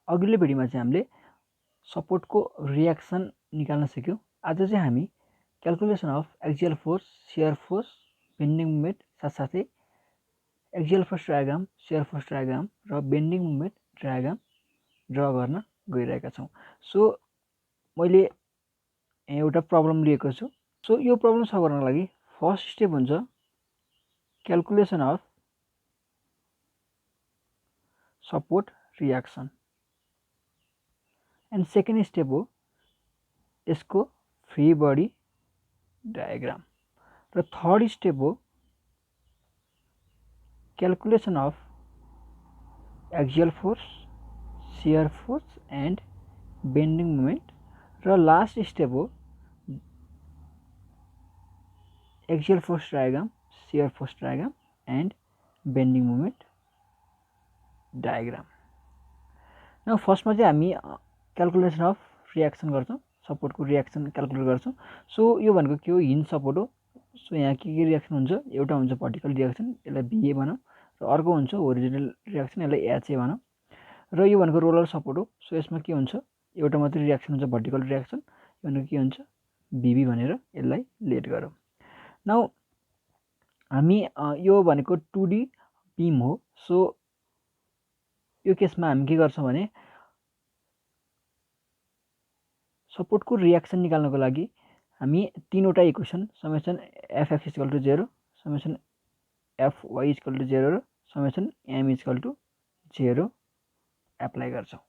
अघिल्लो भिडियोमा चाहिँ हामीले सपोर्टको रियाक्सन निकाल्न सिक्यौँ। आज चाहिँ हामी calculation of axial force, shear force, bending moment साथसाथै axial force diagram, shear force diagram र बेन्डिङ मोमेन्ट डायग्राम ड्र गर्न गइरहेका छौँ। सो मैले एउटा प्रब्लम लिएको छु। सो यो प्रब्लम सल्भ गर्नको लागि फर्स्ट स्टेप हुन्छ calculation of support reaction and second step हो यसको फ्री बडी डायग्राम र थर्ड स्टेप हो calculation of axial force, shear force and bending moment र लास्ट स्टेप हो axial force diagram, shear force diagram and bending moment diagram. न फर्स्टमा चाहिँ हामी क्याल्कुलेसन अफ रियाक्सन गर्छौँ, सपोर्टको रियाक्सन क्याल्कुलेट गर्छौँ। सो यो भनेको के हो, हिन्ज सपोर्ट हो। सो यहाँ के रियाक्सन हुन्छ, एउटा हुन्छ भर्टिकल रियाक्सन, यसलाई भिए भनौँ, र अर्को हुन्छ होरिजोनल रियाक्सन, यसलाई एचए भनौँ। र यो भनेको रोलर सपोर्ट हो। सो यसमा के हुन्छ, एउटा मात्रै रियाक्सन हुन्छ भर्टिकल रियाक्सन, यो भनेको के हुन्छ भिबी भनेर यसलाई लेट गरौँ। नाउ हामी यो भनेको 2D बिम हो। सो यो केसमा हामी के गर्छौँ भने सपोर्टको रियाक्सन निकाल्नको लागि हामी तीनवटा equation summation F X equal to 0, summation F Y equal to 0 र summation M equal to 0 apply गर्छौँ।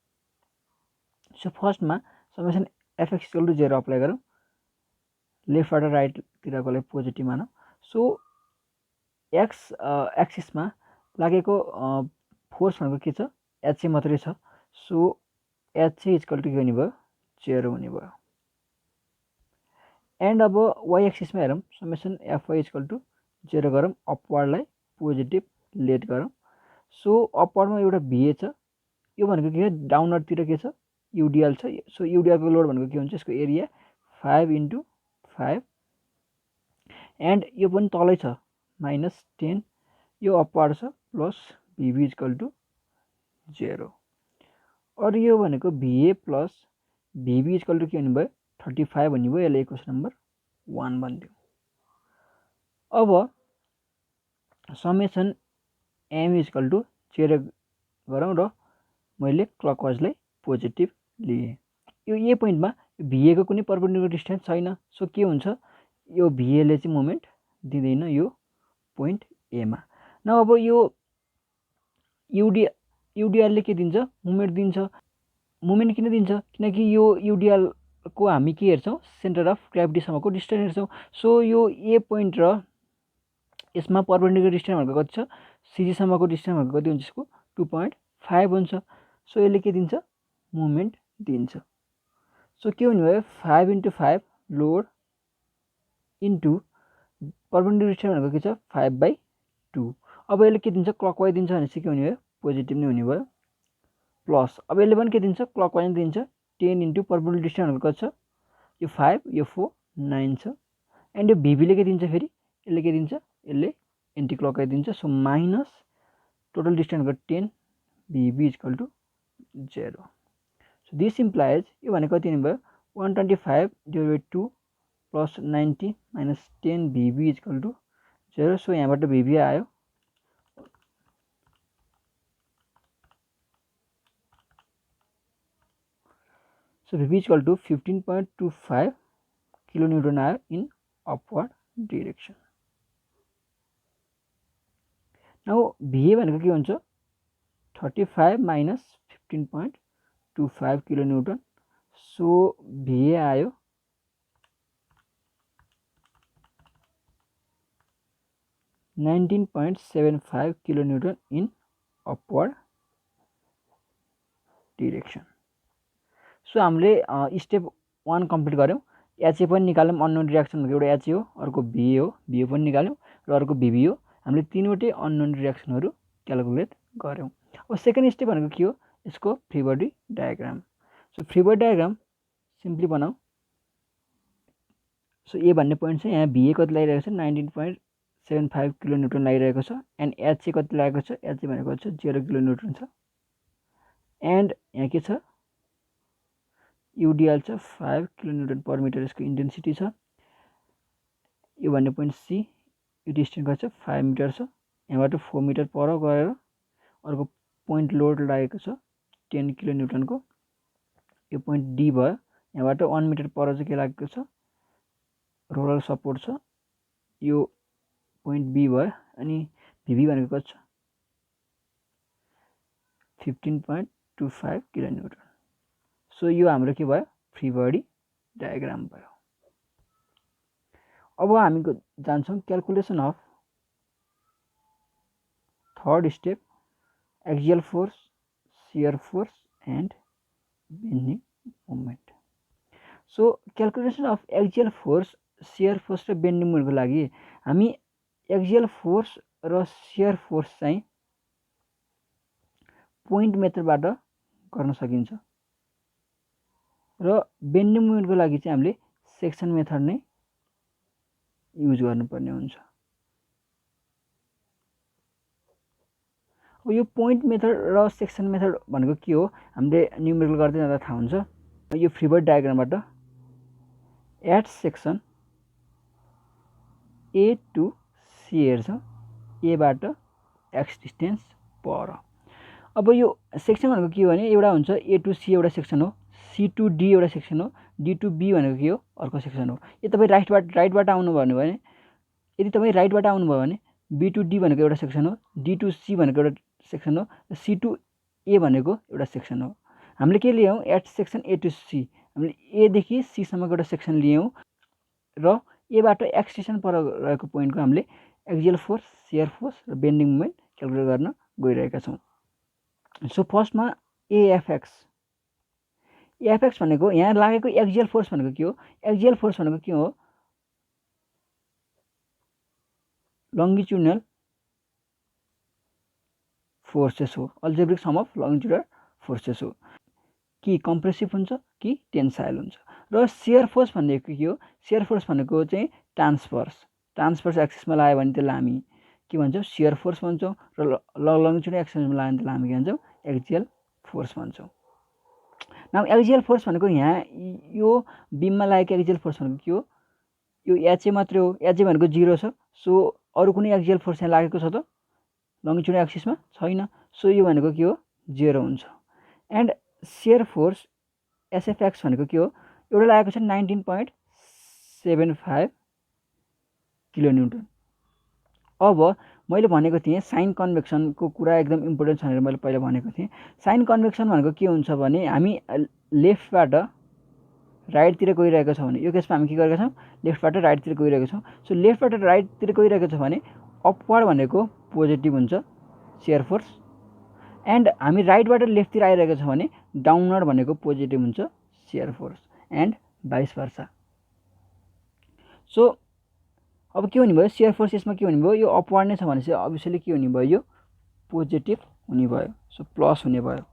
सो फर्स्टमा summation F X equal to 0 apply गरौँ, लेफ्टबाट राइटतिरकोलाई पोजिटिभ मानौँ। सो एक्स एक्सिसमा लागेको फोर्स भनेको के छ, एचए मात्रै छ। सो एचए इक्वल टु के हुने भयो, 0 हुने भयो। एन्ड अब वाइ एक्सिसमा हेरौँ, समेसन एफवाई इक्वल टु 0 गरौँ, अपवार्डलाई पोजिटिभ लेट गरौँ। सो अपवार्डमा एउटा भिए छ, यो भनेको के हो, डाउनवर्डतिर के छ, युडिएल छ। सो युडिएलको लोड भनेको के हुन्छ, यसको एरिया 5 × 5 एन्ड यो पनि तलै छ -10, यो अपवार्ड छ, प्लस भिबी इक्वल टु 0। अरू यो भनेको भिए प्लस भिबी इक्वल टु के हुने भयो, 35 हुने भयो। यसलाई इक्वेसन नम्बर 1 भनिदिउँ। अब समेसन एम इक्वल टु 0 गरौँ र मैले क्लकवाइजलाई पोजिटिभ लिएँ। यो ए पोइन्टमा भिएको कुनै परपेन्डिकुलर डिस्टेन्स छैन। सो के हुन्छ, यो भिएले चाहिँ मोमेन्ट दिँदैन यो पोइन्ट एमा। न अब यो युडिएलले के दिन्छ, मोमेन्ट दिन्छ। मोमेन्ट किन दिन्छ, किनकि यो युडिएलको हामी के हेर्छौँ, सेन्टर अफ ग्राभिटीसम्मको डिस्टेन्स हेर्छौँ। सो यो ए पोइन्ट र यसमा परपेन्डिकुलर डिस्टेन्स भनेको कति छ, सिजीसम्मको डिस्टेन्स भनेको कति हुन्छ, यसको 2.5 हुन्छ। सो यसले के दिन्छ, मोमेन्ट दिन्छ। सो के हुने भयो, 5 × 5 लोड इन्टु परपेन्डिकुलर डिस्टेन्स भनेको के छ, 5/2। अब यसले के दिन्छ, क्लकवाइज दिन्छ भनेपछि के हुने भयो, पोजिटिभ नै हुने भयो। प्लस अब यसले पनि के दिन्छ, क्लकवाइज दिन्छ, 10 × परपेन्डिकुलर डिस्टेन्स भनेको कति छ, यो 5, यो 4, 9 छ। एन्ड यो भिबीले के दिन्छ, फेरि यसले के दिन्छ, यसले एन्टी क्लकवाइज दिन्छ। सो माइनस टोटल डिस्टेन्स भनेको 10, V B equal to 0। So this implies, यो भनेको कति हुने भयो, 125/2 plus 90 minus 10 V B equal to 0। So यहाँबाट भिबी आयो, so V B equal to 15.25 kilonewton आयो in upward direction. Now V A भनेको के हुन्छ, 35 माइनस 15.25 किलोन्युटन। सो भिए आयो 19.75 किलोन्युटन इन अपवर्ड डिरेक्सन। सो हामीले स्टेप 1 कम्प्लिट गऱ्यौँ। एचए पनि निकाल्यौँ, अननोन रियाक्सन भनेको एउटा एचए हो, अर्को भिए हो, भिए पनि निकाल्यौँ, र अर्को भिबी हो। हामीले तीनवटै अननोन रियाक्सनहरू क्यालकुलेट गऱ्यौँ। अब सेकेन्ड स्टेप भनेको के हो, यसको free body diagram. So free body diagram simply बनाऊ। सो ए भन्ने पोइन्ट छ, यहाँ भिए कति लागिरहेको छ, 19.75 किलोन्युटन लागिरहेको छ। एन्ड एचए कति लागेको छ, एचए भनेको छ 0 किलोन्युटन छ। एन्ड यहाँ के छ युडिएल छ 5 किलोन्युटन पर मिटर यसको इन्टेन्सिटी छ। यो भन्ने पोइन्ट सी, यो डिस्टेन्स गर्छ 5 मिटर छ। यहाँबाट 4 मिटर पर गएर अर्को पोइन्ट लोड लागेको छ 10 किलोन्युटनको। यो पोइन्ट डी भयो। यहाँबाट 1 मिटर पर चाहिँ के लागेको छ रोलर सपोर्ट छ। यो पोइन्ट बी भयो। अनि भिभी भनेको छ 15.25 किलोन्युटन। सो यो हाम्रो के भयो फ्री बडी डायग्राम भयो। अब हामी जान्छौँ calculation of third step axial force, shear force and bending moment. So calculation of axial force, shear force र बेन्डिङ मोमेन्टको लागि हामी एक्सियल फोर्स र शियर फोर्स चाहिँ पोइन्ट मेथडबाट गर्न सकिन्छ र बेन्डिङ मोमेन्टको लागि चाहिँ हामीले सेक्सन मेथड नै युज गर्नुपर्ने हुन्छ। अब यो पोइन्ट मेथड र सेक्सन मेथड भनेको के हो हामीले न्युमेरिकल गर्दै जाँदा थाहा हुन्छ। यो फ्री बडी डायग्रामबाट at section A to C हेर्छौँ, एबाट एक्स डिस्टेन्स पर। अब यो सेक्सन भनेको के हो भने एउटा हुन्छ ए टु सी एउटा सेक्सन हो, सी टु डी एउटा सेक्सन हो, डी टु बी भनेको के हो अर्को सेक्सन हो। यो तपाईँ राइटबाट आउनुभयो भने यदि तपाईँ राइटबाट आउनुभयो भने बी टु डी भनेको एउटा सेक्सन हो, डी टु सी भनेको एउटा सेक्सन हो, सी टु ए भनेको एउटा सेक्सन हो। हामीले के लियौँ at section A to C, हामीले एदेखि सीसम्मको एउटा सेक्सन लियौँ र एबाट एक्स स्टेसन पर रहेको पोइन्टको हामीले एक्सियल फोर्स, शियर फोर्स र बेन्डिङ मोमेन्ट क्याल्कुलेट गर्न गइरहेका छौँ। सो फर्स्टमा एएफएक्स भनेको यहाँ लागेको एक्सियल फोर्स भनेको के हो, एक्सियल फोर्स भनेको के हो लङ्गिट्युडनल फोर्सेस हो, algebraic sum of longitudinal forces हो। कि कम्प्रेसिभ हुन्छ कि टेन्साइल हुन्छ। र शियर फोर्स भनेको के हो, शियर फोर्स भनेको चाहिँ ट्रान्सफर्स एक्सिसमा लाग्यो भने त्यसलाई हामी के भन्छौँ शियर फोर्स भन्छौँ र लङ्गिट्युडनल एक्सिसमा लाग्यो भने त्यसलाई हामी के भन्छौँ एक्सियल फोर्स भन्छौँ। नाउ एक्सियल फोर्स भनेको यहाँ यो बिममा लागेको एक्सियल फोर्स भनेको के हो यो एचए मात्रै हो, एचए भनेको 0 छ। सो अरू कुनै एक्सियल फोर्स यहाँ लागेको छ त लङ्गिट्युडनल एक्सिसमा छैन। सो यो भनेको के हो 0 हुन्छ। एन्ड शियर फोर्स एसएफएक्स भनेको के हो एउटा लागेको छ 19.75 किलोन्युटन। अब मैले भनेको थिएँ साइन कन्भेक्सनको कुरा एकदम इम्पोर्टेन्ट छ भनेर मैले पहिला भनेको थिएँ। साइन कन्भेक्सन भनेको के हुन्छ भने हामी लेफ्टबाट राइटतिर गइरहेको छ भने यो केसमा हामी के गरेका छौँ लेफ्टबाट राइटतिर गइरहेको छौँ। सो लेफ्टबाट राइटतिर गइरहेको छ भने अपवर्ड भनेको पोजिटिभ हुन्छ शियर फोर्स, एन्ड हामी राइटबाट लेफ्टतिर आइरहेको छ भने डाउनवर्ड भनेको पोजिटिभ हुन्छ shear force, and vice versa. So अब के हुने भयो शियर फोर्स यसमा के हुने भयो यो अपवर्ड नै छ भनेपछि अभियसली के हुने भयो यो पोजिटिभ हुने भयो, सो प्लस हुने भयो।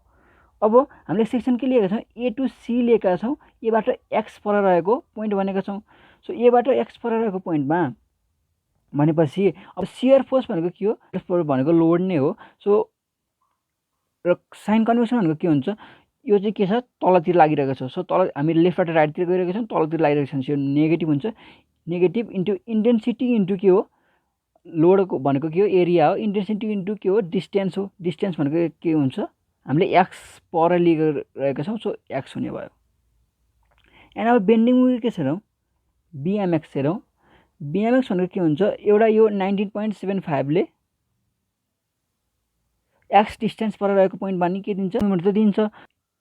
अब हामीले सेक्सन के लिएका छौँ ए टु सी लिएका छौँ, एबाट एक्स पर रहेको पोइन्ट भनेका छौँ। सो एबाट एक्स पर रहेको पोइन्टमा भनेपछि अब शियर फोर्स भनेको के हो भनेको लोड नै हो। सो र साइन कन्भेक्सन भनेको के हुन्छ यो चाहिँ के छ तलतिर लागिरहेको छ। सो तल हामी लेफ्टबाट राइटतिर गइरहेको छौँ तलतिर लागिरहेको छ यो नेगेटिभ हुन्छ। नेगेटिभ इन्टु इन्टेन्सिटी इन्टु के हो लोडको भनेको के हो एरिया हो, इन्टेन्सिटी इन्टु के हो डिस्टेन्स हो। डिस्टेन्स भनेको के हुन्छ हामीले एक्स पर लिइरहेका छौँ, सो एक्स हुने भयो। एन्ड अब बेन्डिङ मोमेन्ट के छ हेरौँ बिएमएक्स हेरौँ। बिएमएक्स भनेको के हुन्छ एउटा यो 19.75 ले एक्स डिस्टेन्स पर रहेको पोइन्ट बानी के दिन्छ मोमेन्ट त दिन्छ।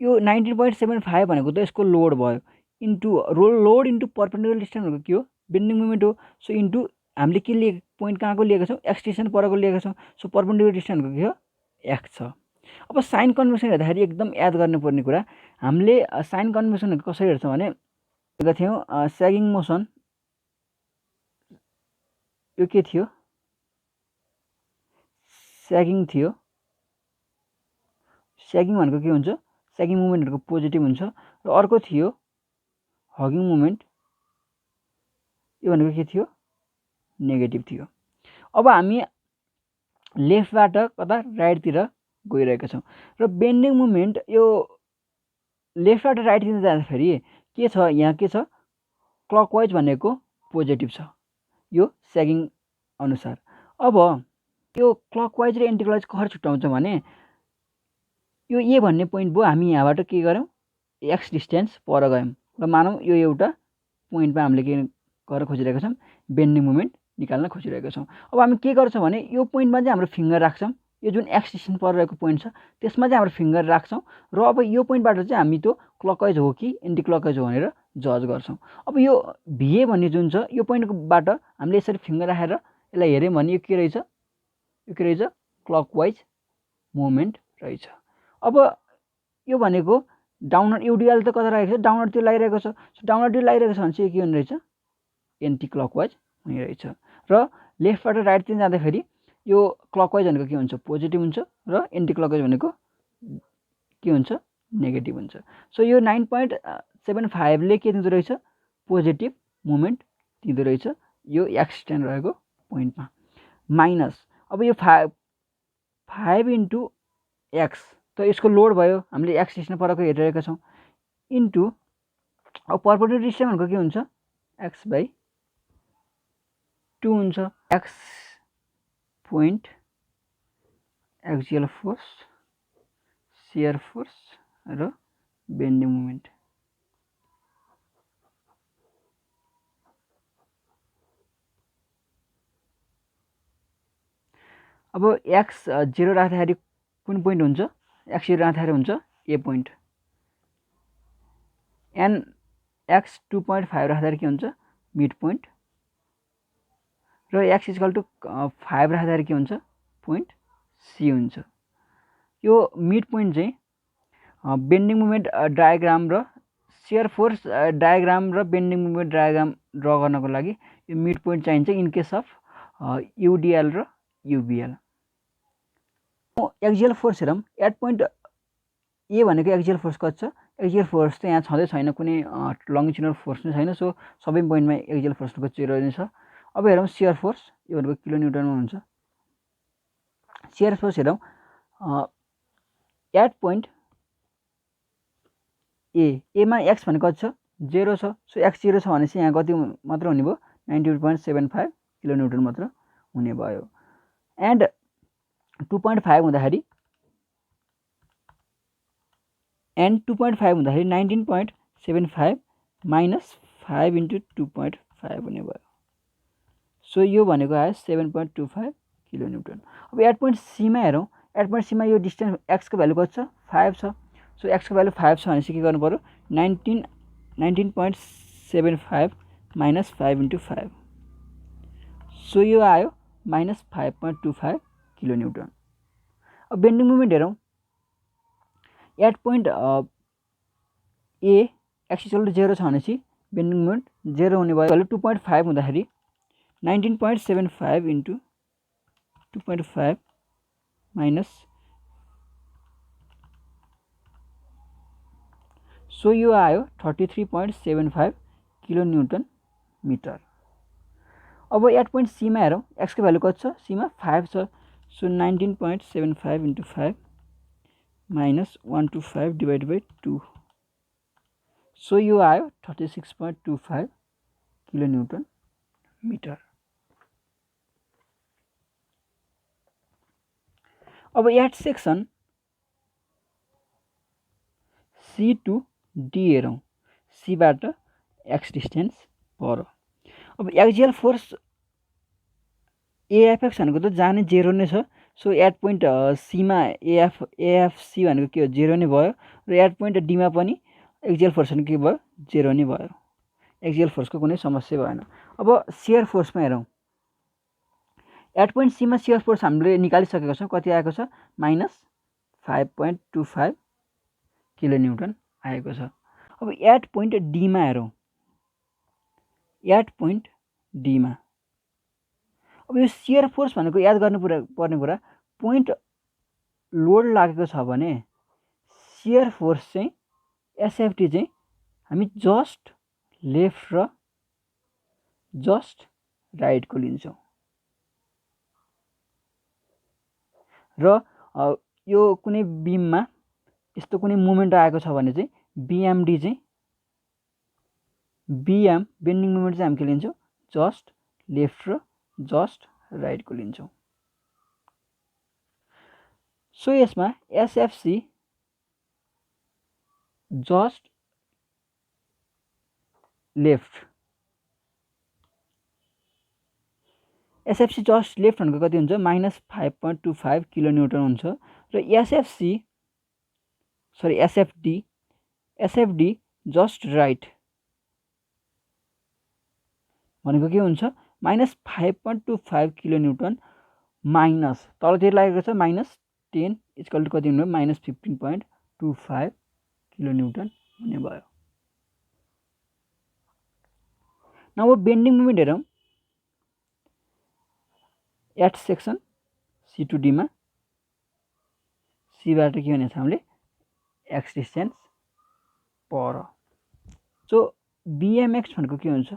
यो 19.75 भनेको त यसको लोड भयो into load into perpendicular distance भनेको के हो बेन्डिङ मोमेन्ट हो। सो इन्टु हामीले के लिए पोइन्ट कहाँको लिएका छौँ एक्स डिस्टेन्स परको लिएका छौँ। सो परपेन्डिकुलर डिस्टेन्स भनेको के हो एक्स छ। अब साइन कन्भेक्सन हेर्दाखेरि एकदम याद गर्नुपर्ने कुरा हामीले साइन कन्भेक्सन कसरी हेर्छौँ भने हेरेका थियौँ स्यागिङ मोसन यो के थियो स्यागिङ थियो। स्यागिङ भनेको के हुन्छ स्यागिङ मुभमेन्टहरुको पोजिटिभ हुन्छ र अर्को थियो हगिङ मुभमेन्ट यो भनेको के थियो नेगेटिभ थियो। अब हामी लेफ्टबाट कता राइटतिर गइरहेका छौँ र बेन्डिङ मुभमेन्ट यो लेफ्टबाट राइटतिर जाँदाखेरि के छ यहाँ के छ क्लकवाइज भनेको पोजिटिभ छ यो स्यागिङ अनुसार। अब यो क्लकवाइज र एन्टी क्लकवाइज कसरी छुट्याउँछ भने यो ए भन्ने पोइन्ट भयो हामी यहाँबाट के गर्यौँ एक्स डिस्टेन्स पर गयौँ र मानौँ यो एउटा पोइन्टमा हामीले के गरेर खोजिरहेका छौँ बेन्डिङ मुभमेन्ट निकाल्न खोजिरहेका छौँ। अब हामी के गर्छौँ भने यो पोइन्टमा चाहिँ हाम्रो फिङ्गर राख्छौँ यो जुन एक्स डिस्टेन्स पर रहेको पोइन्ट छ त्यसमा चाहिँ हाम्रो फिङ्गर राख्छौँ र अब यो पोइन्टबाट चाहिँ हामी त्यो क्लकवाइज हो कि एन्टी क्लकवाइज हो भनेर जज गर्छौँ। अब यो भिए भन्ने जुन छ यो पोइन्टबाट हामीले यसरी फिङ्गर राखेर यसलाई हेऱ्यौँ भने यो के रहेछ क्लकवाइज मुभमेन्ट रहेछ। अब यो भनेको डाउनवर्ड युडिएल त कता लागेको छ डाउनवर्डतिर लागिरहेको छ। डाउनवर्डतिर लागिरहेको छ भने चाहिँ के हुने रहेछ एन्टी क्लकवाइज हुने रहेछ र लेफ्टबाट राइटतिर जाँदाखेरि यो क्लकवाइज भनेको के हुन्छ पोजिटिभ हुन्छ र एन्टी क्लकवाइज भनेको के हुन्छ नेगेटिभ हुन्छ। सो यो 9.75ले के दिँदो रहेछ पोजिटिभ मुभमेन्ट दिँदो रहेछ यो एक्स स्ट्यान्ड रहेको पोइन्टमा माइनस अब यो 5 इन्टु एक्स त यसको लोड भयो हामीले एक्स डिस्टेन्स परको हेरिरहेका छौँ इन्टु अब पर्पेन्डिकुलर डिस्टेन्स भनेको के हुन्छ x/2 हुन्छ। X point axial force shear force र बेन्डिङ मुभमेन्ट। अब एक्स 0 राख्दाखेरि कुन पोइन्ट हुन्छ एक्स 0 राख्दाखेरि हुन्छ ए पोइन्ट एन एक्स 2.5 राख्दाखेरि के हुन्छ मिड पोइन्ट र एक्स इक्वल टु 5 राख्दाखेरि के हुन्छ पोइन्ट सी हुन्छ। यो मिड पोइन्ट चाहिँ बेन्डिङ मुभमेन्ट डायग्राम र शियर फोर्स डायग्राम र बेन्डिङ मुभमेन्ट डायग्राम ड्र गर्नको लागि यो मिड पोइन्ट चाहिन्छ इन केस अफ युडिएल र युबिएल। एक्जियल फोर्स हेरौँ एट पोइन्ट ए भनेको एक्जियल फोर्स कति छ एक्जियल फोर्स त यहाँ छँदै छैन कुनै लङ्गिट्युडनल फोर्स नै छैन। सो सबै पोइन्टमा एक्जियल फोर्सको 0 नै छ। अब हेरौँ शियर फोर्स यो भनेको किलो न्युटनमा हुन्छ। शियर फोर्स हेरौँ एट पोइन्ट एमा एक्स भनेको कति छ 0 छ। सो एक्स 0 छ भनेपछि यहाँ कति मात्र हुने भयो 92.75 किलो न्युटन मात्र हुने भयो। एन्ड 2.5 हुँदाखेरि 19.75 माइनस 5 इन्टु 2.5 हुने भयो। सो यो भनेको आयो 7.25 किलो न्युटन। अब एट पोइन्ट सीमा हेरौँ एट पोइन्ट सीमा यो डिस्टेन्स एक्सको भ्यालु कति छ 5 छ। सो एक्सको भ्यालु 5 छ भनेपछि के गर्नु पर्यो 19.75 माइनस 5 इन्टु 5 सो यो आयो माइनस 5.25 किलो न्युटन। अब बेन्डिङ मुभमेन्ट हेरौँ at point A X equal to 0 छ भनेपछि बेन्डिङ मुभमेन्ट 0 हुने भयो। 2.5 हुँदाखेरि 19.75 इन्टु 2.5 माइनस सो यो आयो 33.75 किलो न्युटन मिटर। अब एट पोइन्ट सीमा हेरौँ एक्सको भ्यालु कति छ सीमा 5 छ। So 19.75 into 5 minus 125 divide by 2 so यो आयो 36.25 किलो न्युटन मिटर। अब at section C to D हेरौँ सीबाट एक्स डिस्टेन्स पर। अब एक्जियल फोर्स एएफएक्स भनेको त जाने 0 नै छ। सो एट पोइन्ट सीमा एएफसी भनेको के हो 0 नै भयो र एट पोइन्ट डीमा पनि एक्जियल फोर्स भनेको के भयो 0 नै भयो। एक्जियल फोर्सको कुनै समस्या भएन। अब शियर फोर्समा हेरौँ एट पोइन्ट सीमा शियर फोर्स हामीले निकालिसकेको छौँ कति आएको छ माइनस 5.25 किलो न्युटन आएको छ। अब एट पोइन्ट डीमा हेरौँ एट पोइन्ट डीमा अब यो शियर फोर्स भनेको याद गर्नुपर्ने कुरा पोइन्ट लोड लागेको छ भने शियर फोर्स चाहिँ एसएफटी चाहिँ हामी जस्ट लेफ्ट र जस्ट राइटको लिन्छौँ र यो कुनै बीममा यस्तो कुनै मोमेन्ट आएको छ भने चाहिँ बीएमडी चाहिँ बीएम बेन्डिङ मोमेन्ट चाहिँ हामी के लिन्छौँ जस्ट लेफ्ट र जस्ट राइटको लिन्छौँ। सो यसमा SFC just left SFC just left भनेको कति हुन्छ -5.25 किलोन्युटन हुन्छ र एसएफडी जस्ट राइट भनेको के हुन्छ -5.25 किलोन्युटन माइनस तलतिर लागेको छ -10 इक्वल टु कति हुने भयो -15.25 किलोन्युटन हुने भयो। न अब बेन्डिङ मोमेन्ट हेरौँ एट सेक्सन C2D मा सीबाट के भनेको छ हामीले एक्स डिस्टेन्स पर। सो बीएमएक्स भनेको के हुन्छ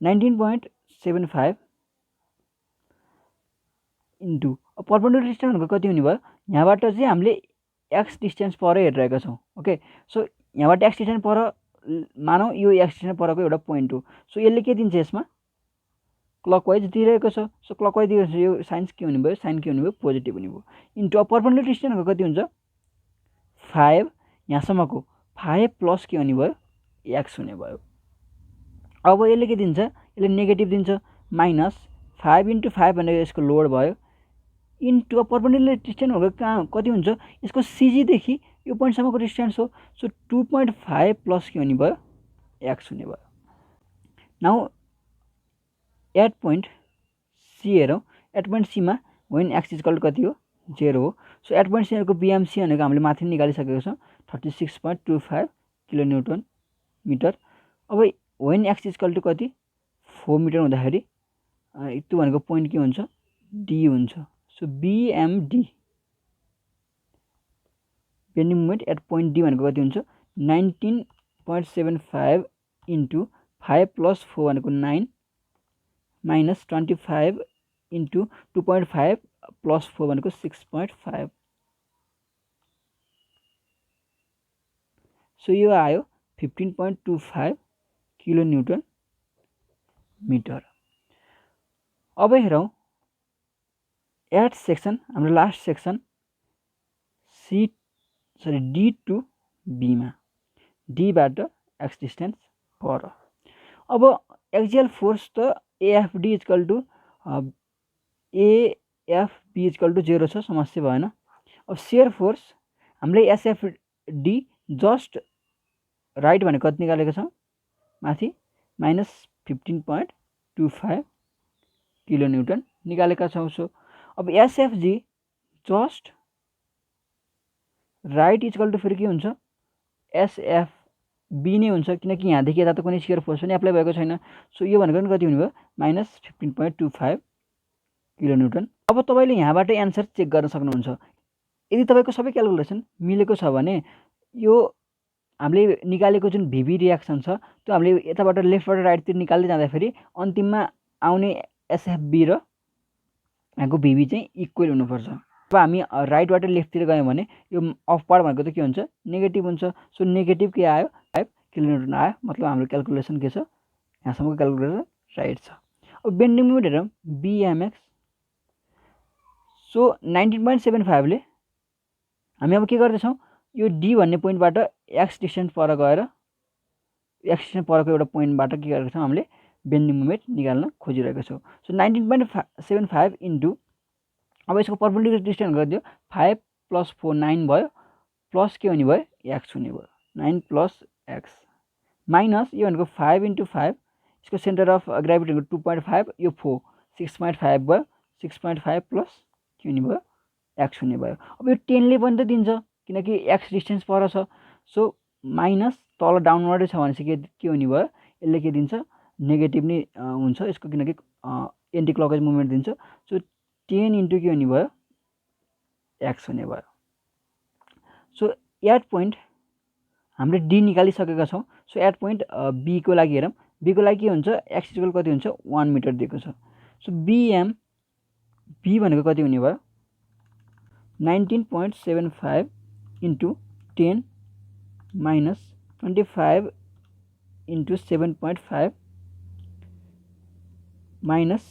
19.75 इन्टु परपेन्डिकुलर डिस्टेन्स भनेको कति हुने भयो यहाँबाट चाहिँ हामीले एक्स डिस्टेन्स पर हेरिरहेका छौँ। ओके सो यहाँबाट एक्स डिस्टेन्स पर मानौँ यो एक्स डिस्टेन्स परको एउटा पोइन्ट हो। सो यसले के दिन्छ यसमा क्लकवाइज दिइरहेको छ। सो क्लकवाइज दिएको यो साइन्स के हुने भयो साइन के हुने भयो पोजिटिभ हुने भयो इन्टु परपेन्डिकुलर डिस्टेन्स भनेको कति हुन्छ 5 यहाँसम्मको 5 प्लस के हुने भयो एक्स हुने भयो। अब यसले के दिन्छ यसले नेगेटिभ दिन्छ -5 इन्टु 5 भनेको यसको लोड भयो इन्टु परपेन्डिकुलर डिस्टेन्स भनेको कहाँ कति हुन्छ यसको सिजीदेखि यो पोइन्टसम्मको डिस्टेन्स हो। सो 2.5 प्लस के हुने भयो एक्स हुने भयो। नाउ एट पोइन्ट सी हेरौँ एट पोइन्ट सीमा वेन एक्स इक्वल कति हो 0 हो। सो एट पोइन्ट सीको बीएमसी भनेको हामीले माथि निकालिसकेको छौँ 36.25 किलोन्युटन मिटर। अब वेन एक्स इक्वल टु कति 4 मिटर हुँदाखेरि त्यो भनेको पोइन्ट के हुन्छ डी हुन्छ। So B M D bending moment at point D भनेको कति हुन्छ 19.75 इन्टु 5 प्लस 4 भनेको 9 माइनस 25 इन्टु 2.5 प्लस 4 भनेको 6.5। सो यो आयो 15.25 किलोन्युटन मिटर। अब हेरौँ एट सेक्सन हाम्रो लास्ट सेक्सन डी टु बीमा डीबाट एक्स डिस्टेन्स पर। अब एक्जियल फोर्स त AFD equal to AFB equal to 0 छ समस्या भएन। अब सेयर फोर्स हामीले एसएफडी जस्ट राइट भनेको कति निकालेको छौँ माथि -15.25 किलोन्युटन निकालेका छौँ। सो अब एसएफजी जस्ट राइट इक्वल टु फेरि के हुन्छ एसएफबी नै हुन्छ किनकि यहाँदेखि यता त कुनै सेयर फोर्स पनि एप्लाई भएको छैन। सो यो भनेको पनि कति हुने भयो -15.25 किलोन्युटन। अब तपाईँले यहाँबाट एन्सर चेक गर्न सक्नुहुन्छ। यदि तपाईँको सबै क्यालकुलेसन मिलेको छ भने यो हामीले निकालेको जुन भिभी रियाक्सन छ त्यो हामीले यताबाट लेफ्टबाट राइटतिर निकाल्दै जाँदाखेरि अन्तिममा आउने एसएफबी र यहाँको भिभी चाहिँ इक्वल हुनुपर्छ। अब हामी राइटबाट लेफ्टतिर गयौँ भने यो अफवार्ड भनेको त के हुन्छ नेगेटिभ हुन्छ। सो नेगेटिभ के आयो 5 किलोन्युटन आयो मतलब हाम्रो क्यालकुलेसन के छ यहाँसम्मको क्यालकुलेसन राइट छ। अब बेन्डिङ मोमेन्ट हेरौँ बीएमएक्स। सो 19.75 ले हामी अब के गर्दैछौँ यो डी भन्ने पोइन्टबाट एक्स डिस्टेन्स पर गएर एक्स डिस्टेन्स परको एउटा पोइन्टबाट के गरेको छौँ हामीले बेन्डिङ मोमेन्ट निकाल्न खोजिरहेको छौँ। सो 19.75 इन्टु अब यसको परपेन्डिकुलर डिस्टेन्स गरिदियो 5 प्लस 4 9 भयो प्लस के हुने भयो एक्स हुने भयो 9 प्लस एक्स माइनस यो भनेको 5 इन्टु 5 यसको सेन्टर अफ ग्राभिटी भनेको 2.5 यो 4 6.5 भयो 6.5 प्लस के हुने भयो एक्स हुने भयो। अब यो 10 ले पनि त दिन्छ किनकि एक्स डिस्टेन्स पर छ। सो माइनस तल डाउनवर्डै छ भनेपछि के हुने भयो यसले के दिन्छ नेगेटिभ नै हुन्छ यसको किनकि एन्टी क्लकवाइज मुभमेन्ट दिन्छ। सो 10 इन्टु के हुने भयो एक्स हुने भयो। सो एट पोइन्ट हामीले डी निकालिसकेका छौँ। सो एट पोइन्ट बी को लागि हेरौँ बीको लागि के हुन्छ एक्स इक्वल कति हुन्छ 1 मिटर दिएको छ। सो बीएम बी भनेको कति हुने भयो 19.75 into 10 minus 25 into 7.5 minus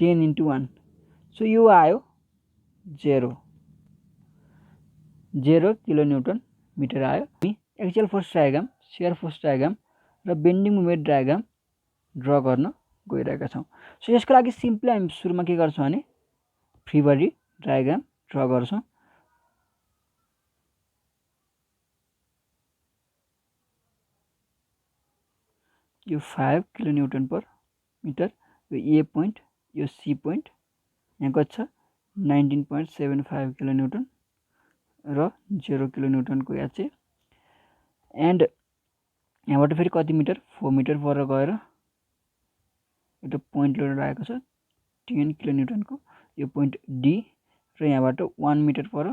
10 into 1. So यो आयो 0 किलोन्युटन मिटर आयो। Axial force diagram, shear force diagram र बेन्डिङ मोमेन्ट डायग्राम ड्र गर्न गइरहेका छौँ। सो यसको लागि सिम्पली हामी सुरुमा के गर्छौँ भने फ्री बडी डायग्राम ड्र गर्छौँ। यो 5 किलोन्युटन पर मिटर, यो ए पोइन्ट, यो सी पोइन्ट, यहाँ कति छ 19.75 किलोन्युटन र 0 किलोन्युटनको यहाँ चाहिँ, एन्ड यहाँबाट फेरि कति मिटर 4 मिटर पर गएर एउटा पोइन्ट लिएर आएको छ 10 किलोन्युटनको, यो पोइन्ट डी, र यहाँबाट 1 मिटर पर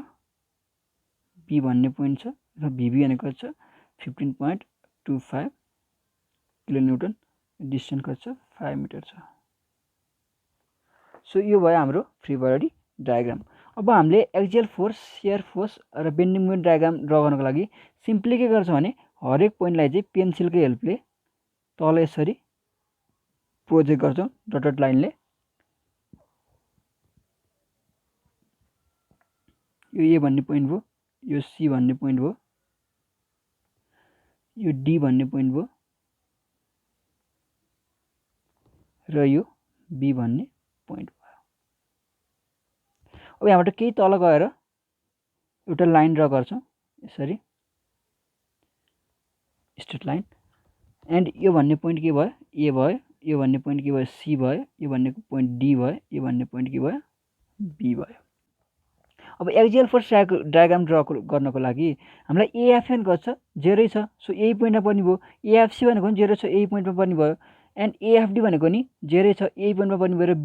बी भन्ने पोइन्ट छ र भिबी भनेको छ 15.25 किलोन्युटन, डिस्टेन्स कति छ 5 मिटर छ। सो यो भयो हाम्रो फ्री बडी डायग्राम। अब हामीले एक्सियल फोर्स, शियर फोर्स र बेन्डिङ मोमेन्ट डायग्राम ड्र गर्नको लागि सिम्पली के गर्छौँ भने हरेक पोइन्टलाई चाहिँ पेन्सिलको हेल्पले तल यसरी प्रोजेक्ट गर्छौँ डटेड लाइनले। यो ए भन्ने पोइन्ट भयो, यो सी भन्ने पोइन्ट भयो, यो डी भन्ने पोइन्ट भयो र यो बी भन्ने पोइन्ट भयो। अब यहाँबाट केही तल गएर एउटा लाइन ड्र गर्छौँ यसरी स्ट्रेट लाइन, एन्ड यो भन्ने पोइन्ट के भयो ए भयो, यो भन्ने पोइन्ट के भयो सी भयो, यो भन्ने पोइन्ट डी भयो, यो भन्ने पोइन्ट के भयो बी भयो। अब एक्सियल फोर्स डायग्राम ड्र गर्नको लागि हामीलाई एएफएन कति छ 0 छ, सो यही पोइन्टमा पनि भयो। एएफसी भनेको पनि 0 छ, यही पोइन्टमा पनि भयो। एन्ड एएफडी भनेको नि 0 छ, यही पोइन्टमा पनि भयो।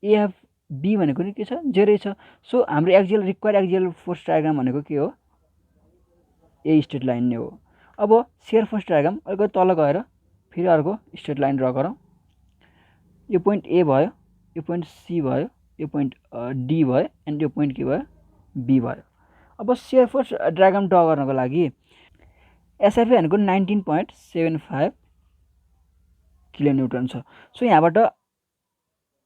एएफबी भनेको नि के छ 0 छ। सो हाम्रो रिक्वायर्ड एक्सियल फोर्स डायग्राम भनेको के हो, यही स्ट्रेट लाइन नै हो। अब शियर फोर्स डायग्राम अलिकति तल गएर फेरि अर्को स्ट्रेट लाइन ड्र गरौँ। यो पोइन्ट ए भयो, यो पोइन्ट सी भयो, यो पोइन्ट डी भयो, एन्ड यो पोइन्ट के भयो बी भयो। अब शियर फोर्स डायग्राम ड्र गर्नको लागि एसएफए भनेको 19.75 किलोन्युटन छ। सो यहाँबाट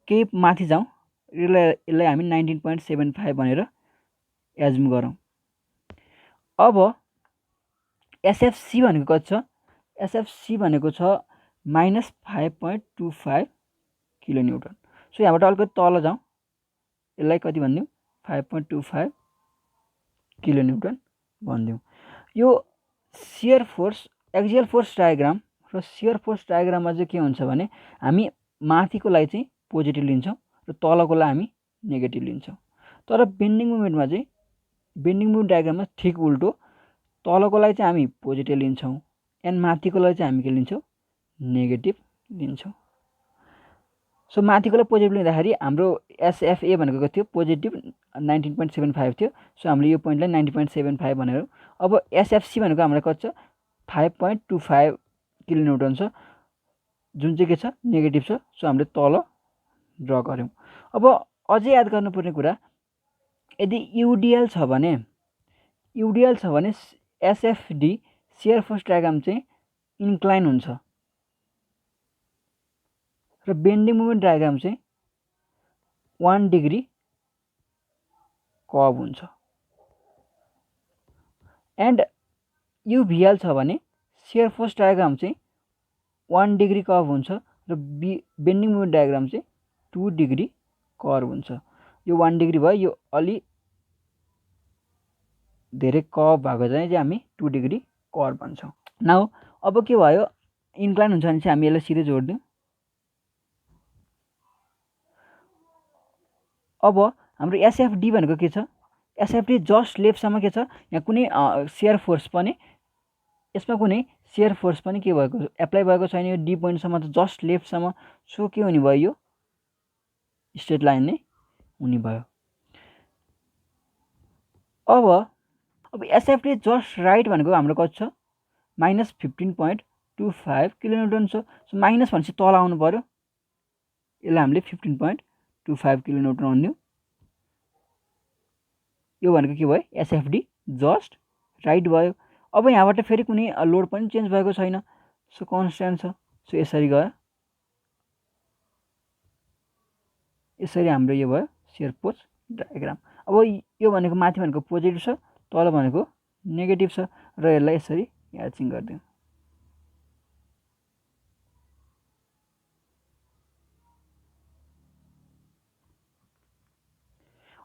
केही माथि जाउँ, यसलाई हामी 19.75 भनेर एज्युम गरौँ। अब एसएफसी भनेको कति छ, एसएफसी भनेको छ -5.25 किलोन्युटन। सो यहाँबाट अलिकति तल जाउँ, यसलाई कति भनिदिउँ 5.25 किलोन्युटन भनिदिउँ। यो shear force, axial force diagram र शियर फोर्स डायग्राममा चाहिँ के हुन्छ भने हामी माथिकोलाई चाहिँ पोजिटिभ लिन्छौँ र तलकोलाई हामी नेगेटिभ लिन्छौँ। तर बेन्डिङ मुभमेन्टमा चाहिँ, बेन्डिङ मुभमेन्ट डायग्राममा ठिक उल्टो, तलकोलाई चाहिँ हामी पोजिटिभ लिन्छौँ एन्ड माथिकोलाई चाहिँ हामी के लिन्छौँ नेगेटिभ लिन्छौँ। सो माथिकोलाई पोजिटिभ लिँदाखेरि हाम्रो एसएफए भनेको थियो पोजिटिभ 19.75 थियो। सो हामीले यो पोइन्टलाई 19.75 भनेर। अब एसएफसी भनेको हाम्रो कति छ 5.25 किलोन्युटन छ, जुन चाहिँ के छ नेगेटिभ छ। सो हामीले तल ड्र गऱ्यौँ। अब अझै याद गर्नुपर्ने कुरा, यदि युडिएल छ भने एसएफडी शियर फोर्स डायग्राम चाहिँ इन्क्लाइन हुन्छ र बेन्डिङ मुभमेन्ट डायग्राम चाहिँ 1 डिग्री कर्भ हुन्छ। एन्ड युभिएल छ भने शियर फोर्स डायग्राम चाहिँ 1 डिग्री कर्भ हुन्छ र बेन्डिङ मुभमेन्ट डायग्राम चाहिँ 2 डिग्री कर्भ हुन्छ। यो 1 डिग्री भयो, यो अलि धेरै कर्भ भएको चाहिँ हामी 2 डिग्री कर्भ भन्छौँ। नाउ अब के भयो, इन्क्लाइन हुन्छ भने चाहिँ हामी यसलाई सिधै जोड्दिउँ। अब हाम्रो एसएफडी भनेको के छ, एसएफडी जस्ट लेफ्टसम्म के छ, यहाँ कुनै शियर फोर्स पनि, यसमा कुनै शियर फोर्स पनि के भएको एप्लाई भएको छैन, यो डी पोइन्टसम्म त जस्ट लेफ्टसम्म। सो के हुने भयो, यो स्ट्रेट लाइन नै हुने भयो। अब एसएफडी जस्ट राइट भनेको हाम्रो कति छ -15.25 किलोन्युटन छ। सो माइनस भनेपछि तल आउनु पर्यो, यसलाई हामीले 15.25 किलोन्युटन भनिदिउँ। यो भनेको के भयो एसएफडी जस्ट राइट भयो। अब यहाँबाट फेरि कुनै लोड पनि चेन्ज भएको छैन, सो कन्स्ट्यान्ट छ। सो यसरी गयो, यसरी हाम्रो यो भयो सियर फोर्स डायग्राम। अब यो भनेको माथि भनेको पोजिटिभ छ, तल भनेको नेगेटिभ छ र यसलाई यसरी ह्याचिङ गरिदिउँ।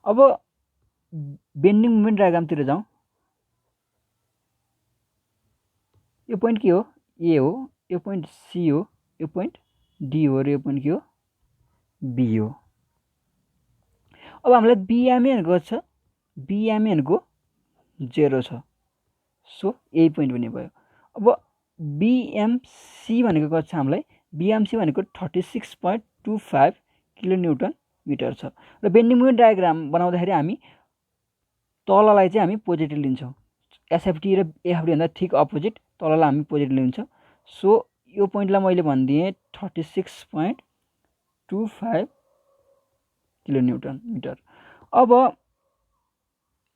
अब बेन्डिङ मोमेन्ट डायग्रामतिर जाउँ। यो पोइन्ट के हो ए हो, यो पोइन्ट सी हो, यो पोइन्ट डी हो र यो पोइन्ट के हो बी हो। अब हामीलाई बिएमए भनेको छ, बिएमए भनेको 0 छ, सो यही पोइन्ट हुने भयो। अब बिएमसी भनेको छ हामीलाई, बिएमसी भनेको 36.25 किलोन्युटन मिटर छ र बेन्डिङ मोमेन्ट डायग्राम बनाउँदाखेरि हामी तललाई चाहिँ हामी पोजिटिभ लिन्छौँ, एसएफटी र एएफडी भन्दा ठिक अपोजिट तललाई हामी पोजिटिभ लिन्छौँ। सो यो पोइन्टलाई मैले भनिदिएँ 36.25 किलोन्युटन मिटर। अब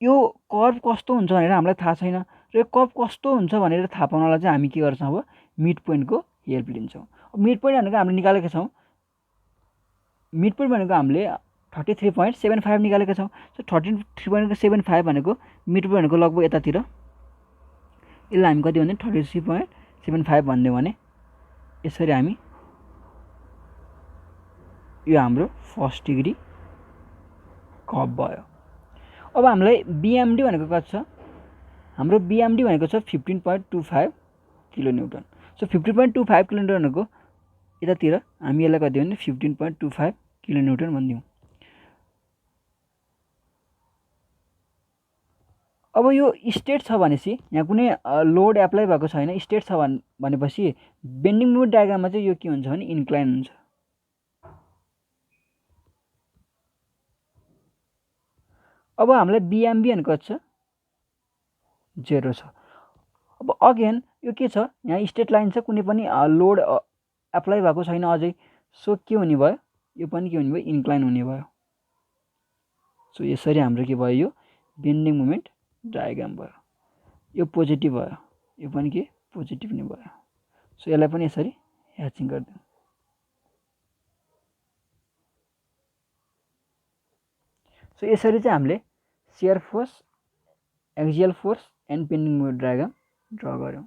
यो कर्भ कस्तो हुन्छ भनेर हामीलाई थाहा छैन र यो कर्भ कस्तो हुन्छ भनेर थाहा पाउनलाई चाहिँ हामी के गर्छौँ, अब मिड पोइन्टको हेल्प लिन्छौँ। मिड पोइन्ट भनेको हामीले निकालेका छौँ, मिड पोइन्ट भनेको हामीले 33.75 निकालेका छौँ। सो 33.75 भनेको मिड पोइन्ट भनेको लगभग यतातिर, यसलाई हामी कति भन्यो 33.75 भनिदियो भने यसरी हामी यो हाम्रो फर्स्ट डिग्री कर्भ भयो। अब हामीलाई बिएमडी भनेको कति छ, हाम्रो बिएमडी भनेको छ 15.25 किलोन्युटन। सो 15.25 किलोन्युटन भनेको यतातिर हामी यसलाई कति भन्यो 15.25 किलोन्युटन भनिदिउँ। अब यो स्टेट छ भनेपछि यहाँ कुनै लोड एप्लाई भएको छैन, स्टेट छ भनेपछि बेन्डिङ मोमेन्ट डायग्राममा चाहिँ यो के हुन्छ भने इन्क्लाइन हुन्छ। अब हामीलाई बिएमबी भनेको कति छ 0 छ। अब अगेन यो के छ, यहाँ स्ट्रेट लाइन छ, कुनै पनि लोड एप्लाई भएको छैन अझै, सो के हुने भयो, यो पनि के हुने भयो इन्क्लाइन हुने भयो। सो यसरी हाम्रो के भयो यो बेन्डिङ मोमेन्ट डायग्राम भयो। यो पोजिटिभ भयो, यो पनि के पोजिटिभ नै भयो। सो यसलाई पनि यसरी ह्याचिङ गरिदिउँ। सो यसरी चाहिँ हामीले share force, axial force and bending moment diagram draw गऱ्यौँ।